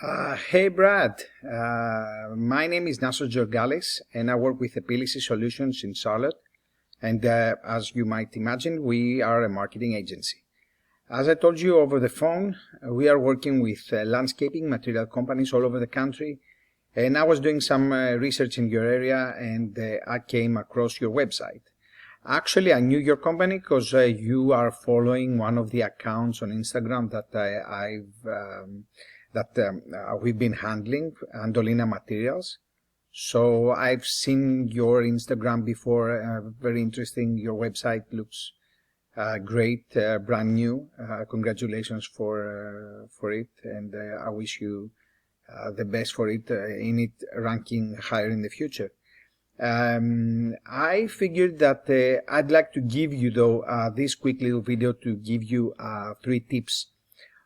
Hey Brad, my name is Naso Georgalis and I work with Epilysis Solutions in Charlotte, and as you might imagine, we are a marketing agency. As I told you over the phone, we are working with landscaping material companies all over the country, and I was doing some research in your area and I came across your website. Actually, I knew your company because you are following one of the accounts on Instagram that we've been handling, Andolina Materials. So I've seen your Instagram before, very interesting. Your website looks great, brand new. Congratulations for it, and I wish you the best for it, in it ranking higher in the future. I figured that I'd like to give you, though, this quick little video to give you 3 tips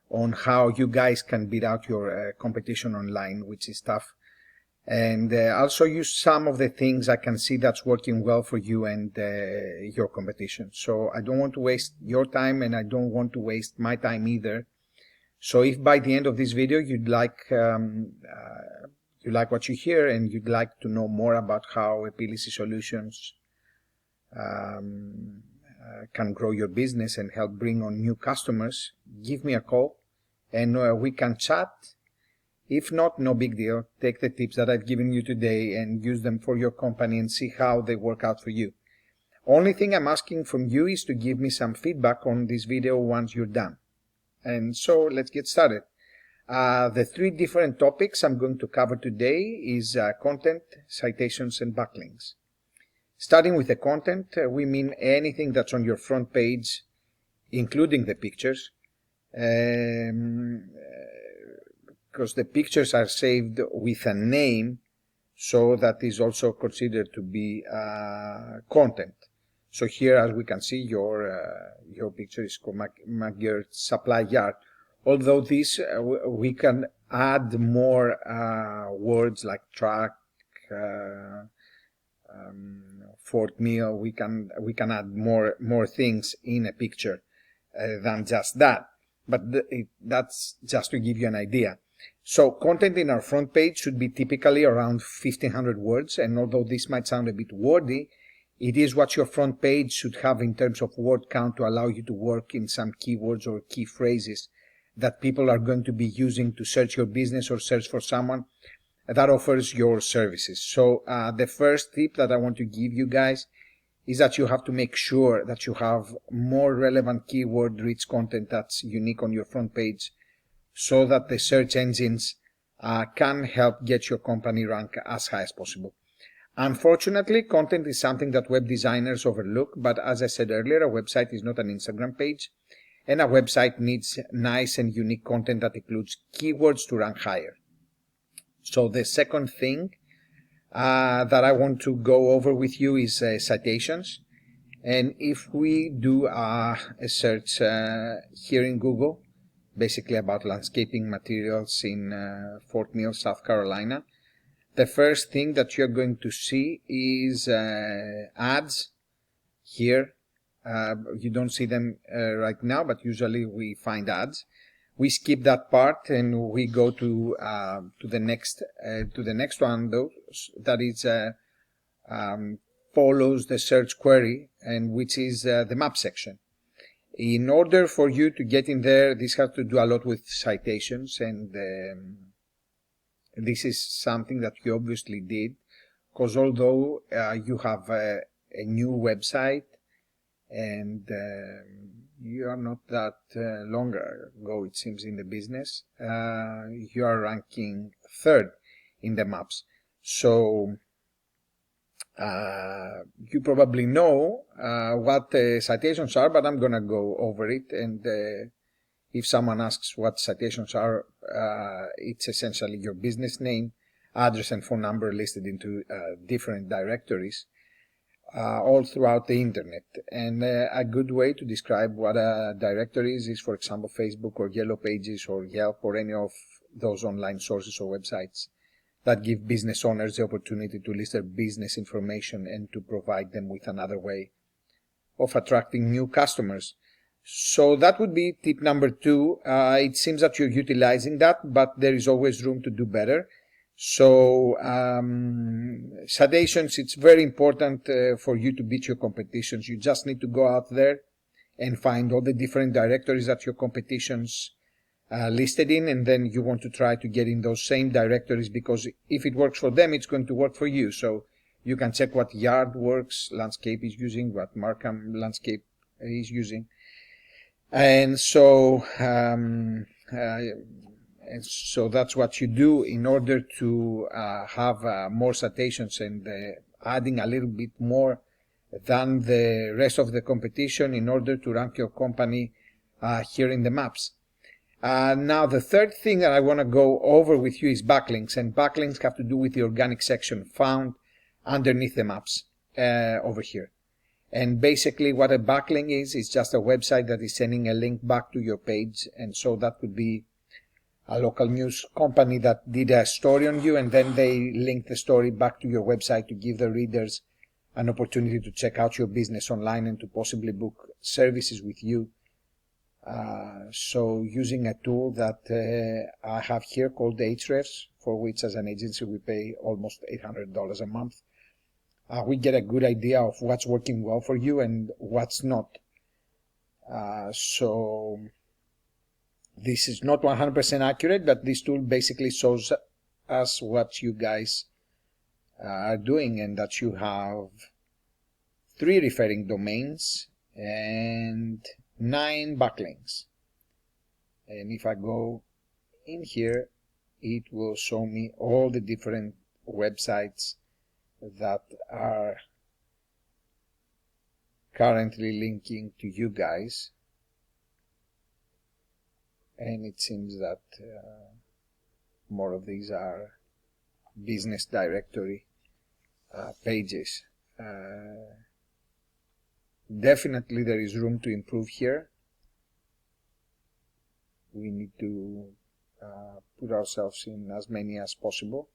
on how you guys can beat out your competition online, which is tough. And I'll show you some of the things I can see that's working well for you and your competition. So I don't want to waste your time and I don't want to waste my time either. So if by the end of this video you like what you hear and you'd like to know more about how Epilysis Solutions can grow your business and help bring on new customers, give me a call and we can chat. If not, no big deal. Take the tips that I've given you today and use them for your company and see how they work out for you. Only thing I'm asking from you is to give me some feedback on this video once you're done. And so let's get started. The 3 different topics I'm going to cover today is content, citations, and backlinks. Starting with the content, we mean anything that's on your front page, including the pictures, because the pictures are saved with a name, so that is also considered to be content. So here, as we can see, your picture is called McGirt Supply Yard. Although this, we can add more words like truck, Fort Mill. We can add more things in a picture than just that. But that's just to give you an idea. So content in our front page should be typically around 1,500 words, and although this might sound a bit wordy, it is what your front page should have in terms of word count to allow you to work in some keywords or key phrases that people are going to be using to search your business or search for someone that offers your services. So the first tip that I want to give you guys is that you have to make sure that you have more relevant keyword-rich content that's unique on your front page, so that the search engines can help get your company rank as high as possible. Unfortunately, content is something that web designers overlook, but as I said earlier, a website is not an Instagram page, and a website needs nice and unique content that includes keywords to rank higher. So the second thing that I want to go over with you is citations. And if we do a search here in Google, basically about landscaping materials in Fort Mill, South Carolina, the first thing that you're going to see is ads here. You don't see them right now, but usually we find ads. We skip that part and we go to the next one, though, that is follows the search query, and which is the map section. In order for you to get in there, this has to do a lot with citations, and this is something that you obviously did, because although you have a new website and you are not that long ago, it seems, in the business, you are ranking 3rd in the maps. So you probably know what the citations are, but I'm gonna go over it. And if someone asks what citations are, it's essentially your business name, address, and phone number listed into different directories all throughout the internet. And a good way to describe what a directory is, for example, Facebook or Yellow Pages or Yelp or any of those online sources or websites that give business owners the opportunity to list their business information and to provide them with another way of attracting new customers. So that would be tip number 2. It seems that you're utilizing that, but there is always room to do better. So citations, it's very important for you to beat your competitions. You just need to go out there and find all the different directories that your competitions listed in, and then you want to try to get in those same directories, because if it works for them, it's going to work for you. So you can check what Yardworks Landscape is using, what Markham Landscape is using. And so that's what you do in order to have more citations and adding a little bit more than the rest of the competition in order to rank your company here in the maps. Now the third thing that I want to go over with you is backlinks, and backlinks have to do with the organic section found underneath the maps over here. And basically what a backlink is just a website that is sending a link back to your page. And so that could be a local news company that did a story on you, and then they link the story back to your website to give the readers an opportunity to check out your business online and to possibly book services with you. So using a tool that I have here called Ahrefs, for which as an agency we pay almost $800 a month. We get a good idea of what's working well for you and what's not. So this is not 100% accurate, but this tool basically shows us what you guys are doing, and that you have 3 referring domains and 9 backlinks. And if I go in here, it will show me all the different websites that are currently linking to you guys, and it seems that more of these are business directory pages. Definitely there is room to improve here. We need to put ourselves in as many as possible,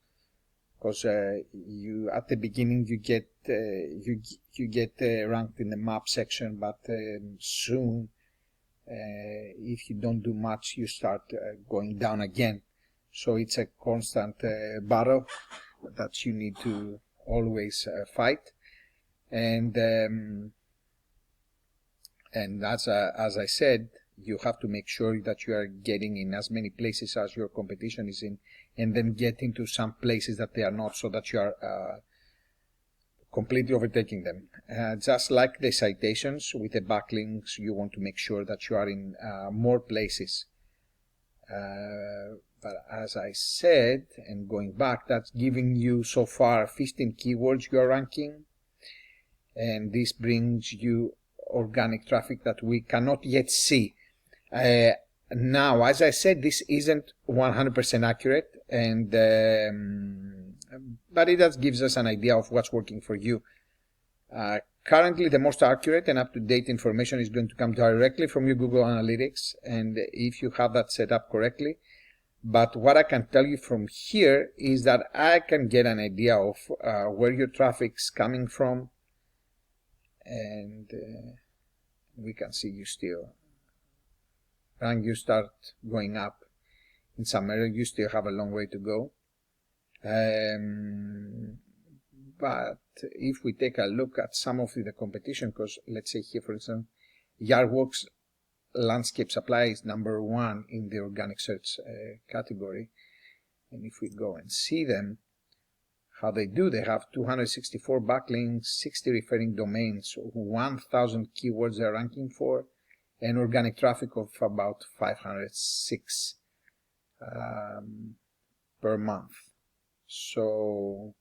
because you at the beginning you get ranked in the map section, but soon if you don't do much, you start going down again. So it's a constant battle that you need to always fight. And as I said, you have to make sure that you are getting in as many places as your competition is in, and then get into some places that they are not, so that you are completely overtaking them. Just like the citations with the backlinks, you want to make sure that you are in more places. But as I said, and going back, that's giving you so far 15 keywords you are ranking, and this brings you organic traffic that we cannot yet see. Now, as I said, this isn't 100% accurate, and but it just gives us an idea of what's working for you. Currently, the most accurate and up-to-date information is going to come directly from your Google Analytics, and if you have that set up correctly. But what I can tell you from here is that I can get an idea of where your traffic's coming from, and we can see you still. And you start going up in some areas. You still have a long way to go. But if we take a look at some of the competition, because let's say here, for instance, Yardworks Landscape Supply is number 1 in the organic search category. And if we go and see them, how they do, they have 264 backlinks, 60 referring domains, 1,000 keywords they're ranking for, and organic traffic of about 506 per month. So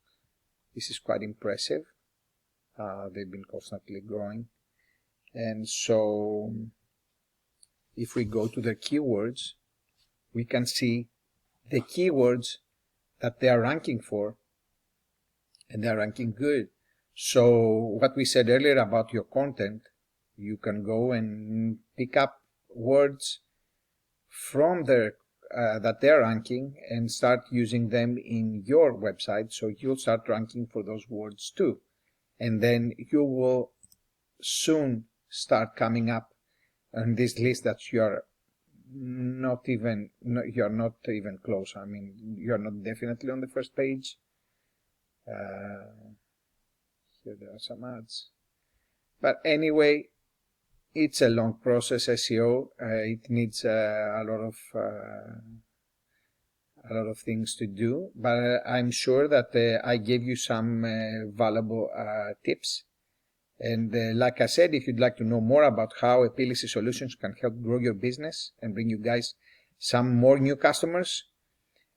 this is quite impressive. They've been constantly growing. And so if we go to their keywords, we can see the keywords that they are ranking for, and they are ranking good. So what we said earlier about your content, you can go and pick up words from their that they're ranking and start using them in your website, so you'll start ranking for those words too, and then you will soon start coming up on this list that you're not even close. I mean, you're not definitely on the first page. Here there are some ads, but anyway, it's a long process. SEO, it needs a lot of things to do, but I'm sure that I gave you some valuable tips. And like I said, if you'd like to know more about how Epilysis Solutions can help grow your business and bring you guys some more new customers,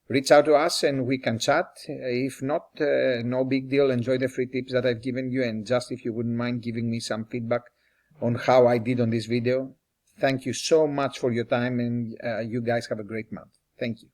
reach out to us and we can chat. If not, no big deal. Enjoy the free tips that I've given you, and just if you wouldn't mind giving me some feedback on how I did on this video. Thank you so much for your time, and you guys have a great month. Thank you.